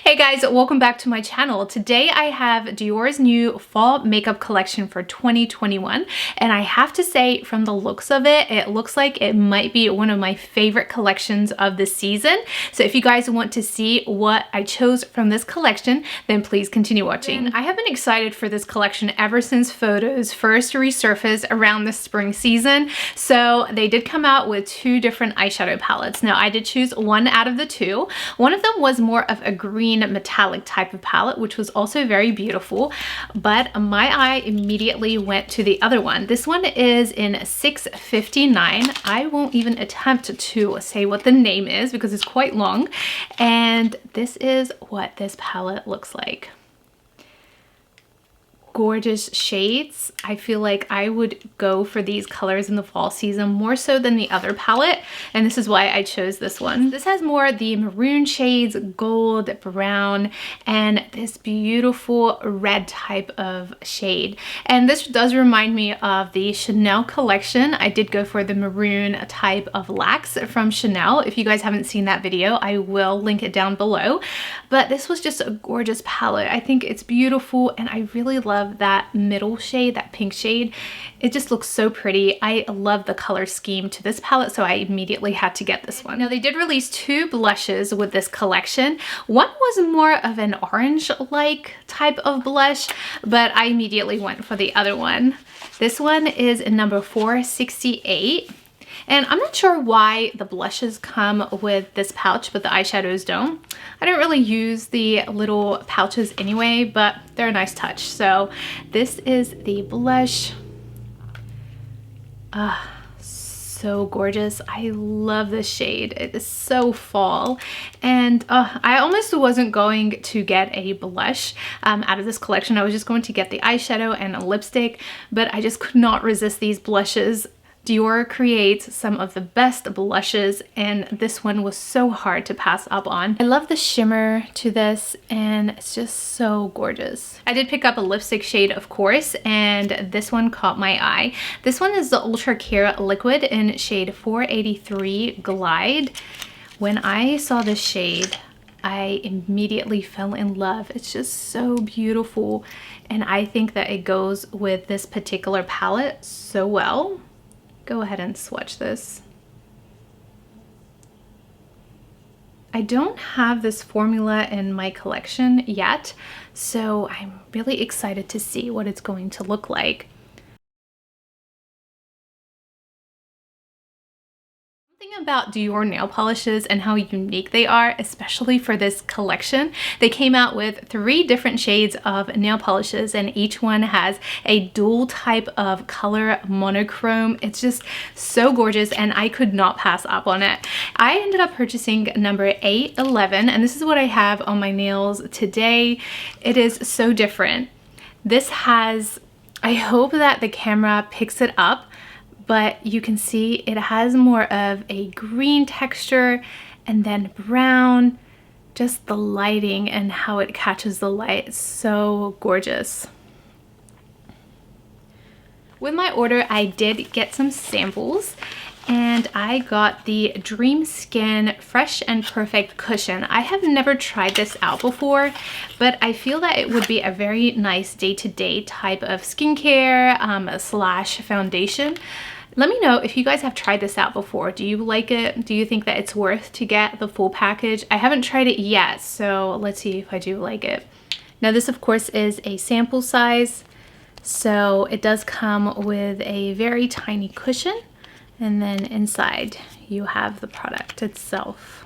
Hey guys, welcome back to my channel. Today I have Dior's new fall makeup collection for 2021, and I have to say, from the looks of it, it looks like it might be one of my favorite collections of the season. So if you guys want to see what I chose from this collection, then please continue watching. I have been excited for this collection ever since photos first resurfaced around the spring season. So they did come out with two different eyeshadow palettes. Now I did choose one out of the two. One of them was more of a green metallic type of palette, which was also very beautiful, but my eye immediately went to the other one. This one is in 659. I won't even attempt to say what the name is because it's quite long, and this is what this palette looks like. Gorgeous shades. I feel like I would go for these colors in the fall season more so than the other palette, and this is why I chose this one. This has more the maroon shades, gold, brown, and this beautiful red type of shade. And this does remind me of the Chanel collection. I did go for the maroon type of lax from Chanel. If you guys haven't seen that video, I will link it down below. But this was just a gorgeous palette. I think it's beautiful, and I really love that middle shade, that pink shade. It just looks so pretty. I love the color scheme to this palette, so I immediately had to get this one. Now they did release two blushes with this collection. One was more of an orange-like type of blush, but I immediately went for the other one. This one is in number 468. And I'm not sure why the blushes come with this pouch, but the eyeshadows don't. I don't really use the little pouches anyway, but they're a nice touch. So this is the blush. So gorgeous. I love this shade. It is so fall, and I almost wasn't going to get a blush out of this collection. I was just going to get the eyeshadow and a lipstick, but I just could not resist these blushes. Dior creates some of the best blushes, and this one was so hard to pass up on. I love the shimmer to this, and it's just so gorgeous. I did pick up a lipstick shade, of course, and this one caught my eye. This one is the Ultra Care Liquid in shade 483 Glide. When I saw this shade, I immediately fell in love. It's just so beautiful, and I think that it goes with this particular palette so well. Go ahead and swatch this. I don't have this formula in my collection yet, so I'm really excited to see what it's going to look like. About Dior nail polishes and how unique they are, especially for this collection. They came out with 3 different shades of nail polishes, and each one has a dual type of color monochrome. It's just so gorgeous, and I could not pass up on it. I ended up purchasing number 811, and this is what I have on my nails today. It is so different. This has, I hope that the camera picks it up, but you can see it has more of a green texture and then brown. Just the lighting and how it catches the light is so gorgeous. With my order, I did get some samples, and I got the Dream Skin Fresh and Perfect Cushion. I have never tried this out before, but I feel that it would be a very nice day-to-day type of skincare slash foundation. Let me know if you guys have tried this out before. Do you like it? Do you think that it's worth to get the full package? I haven't tried it yet, so let's see if I do like it. Now this, of course, is a sample size, so it does come with a very tiny cushion, and then inside you have the product itself.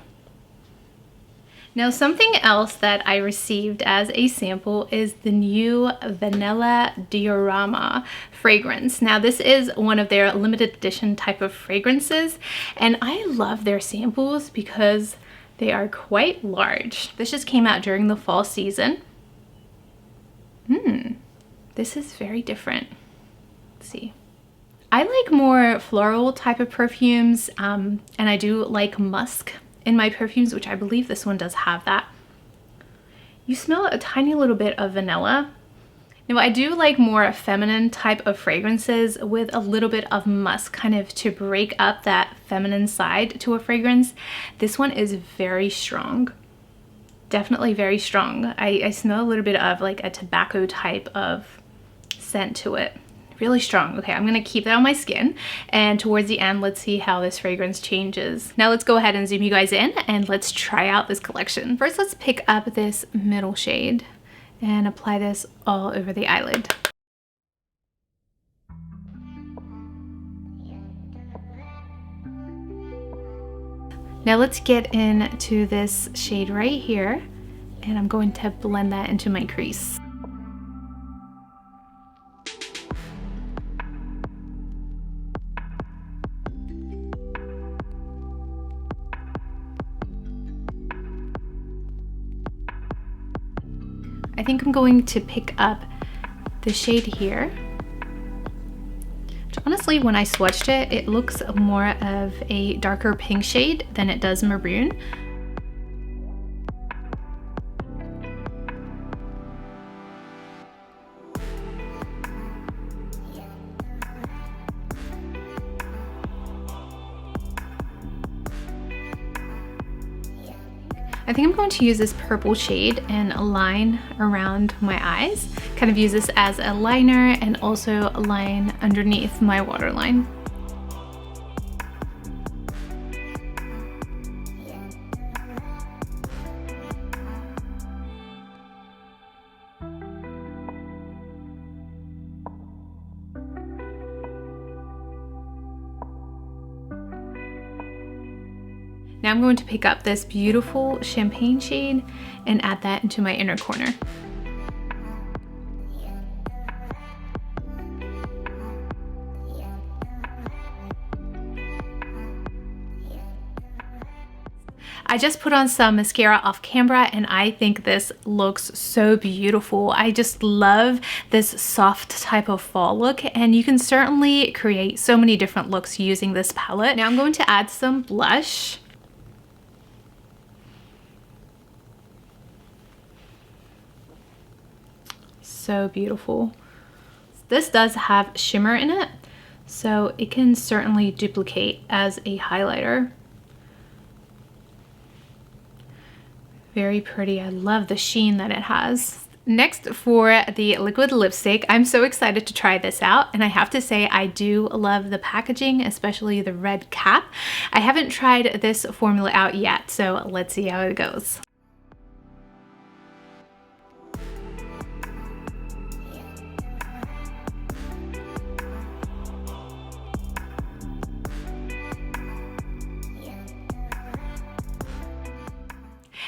Now something else that I received as a sample is the new Vanilla Diorama fragrance. Now this is one of their limited edition type of fragrances, and I love their samples because they are quite large. This just came out during the fall season. This is very different. Let's see. I like more floral type of perfumes, and I do like musk in my perfumes, which I believe this one does have that. You smell a tiny little bit of vanilla. Now I do like more feminine type of fragrances with a little bit of musk, kind of to break up that feminine side to a fragrance. This one is very strong. definitely very strong. I smell a little bit of like a tobacco type of scent to it. Really strong. Okay, I'm gonna keep that on my skin, and towards the end, let's see how this fragrance changes. Now let's go ahead and zoom you guys in and let's try out this collection. First, let's pick up this middle shade and apply this all over the eyelid. Now let's get into this shade right here, and I'm going to blend that into my crease. I think I'm going to pick up the shade here. Honestly, when I swatched it, it looks more of a darker pink shade than it does maroon. I think I'm going to use this purple shade and align around my eyes. Kind of use this as a liner and also a line underneath my waterline. Now I'm going to pick up this beautiful champagne shade and add that into my inner corner. I just put on some mascara off camera and I think this looks so beautiful. I just love this soft type of fall look, and you can certainly create so many different looks using this palette. Now I'm going to add some blush. So beautiful. This does have shimmer in it, so it can certainly duplicate as a highlighter. Very pretty. I love the sheen that it has. Next, for the liquid lipstick, I'm so excited to try this out, and I have to say I do love the packaging, especially the red cap. I haven't tried this formula out yet, so let's see how it goes.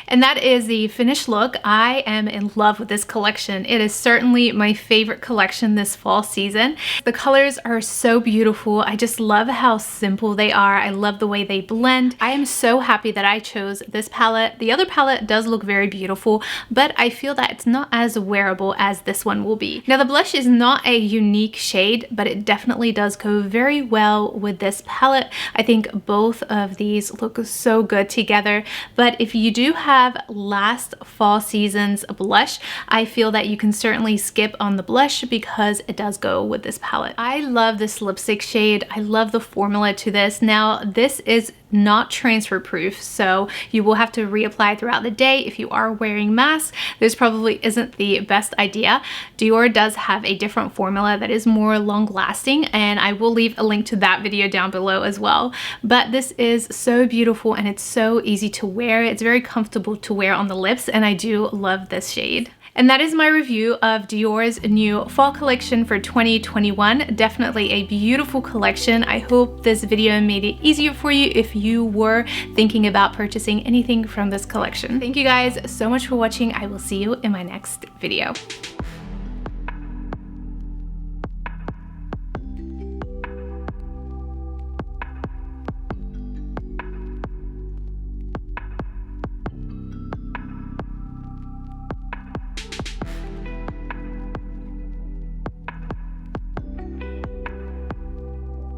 And that is the finished look. I am in love with this collection. It is certainly my favorite collection this fall season. The colors are so beautiful. I just love how simple they are. I love the way they blend. I am so happy that I chose this palette. The other palette does look very beautiful, but I feel that it's not as wearable as this one will be. Now the blush is not a unique shade, but it definitely does go very well with this palette. I think both of these look so good together, but if you do have last fall season's blush, I feel that you can certainly skip on the blush because it does go with this palette. I love this lipstick shade. I love the formula to this. Now, this is not transfer proof, so you will have to reapply throughout the day. If you are wearing masks, this probably isn't the best idea. Dior does have a different formula that is more long lasting, and I will leave a link to that video down below as well. But this is so beautiful and it's so easy to wear. It's very comfortable to wear on the lips, and I do love this shade. And that is my review of Dior's new fall collection for 2021. Definitely a beautiful collection. I hope this video made it easier for you if you were thinking about purchasing anything from this collection. Thank you guys so much for watching. I will see you in my next video.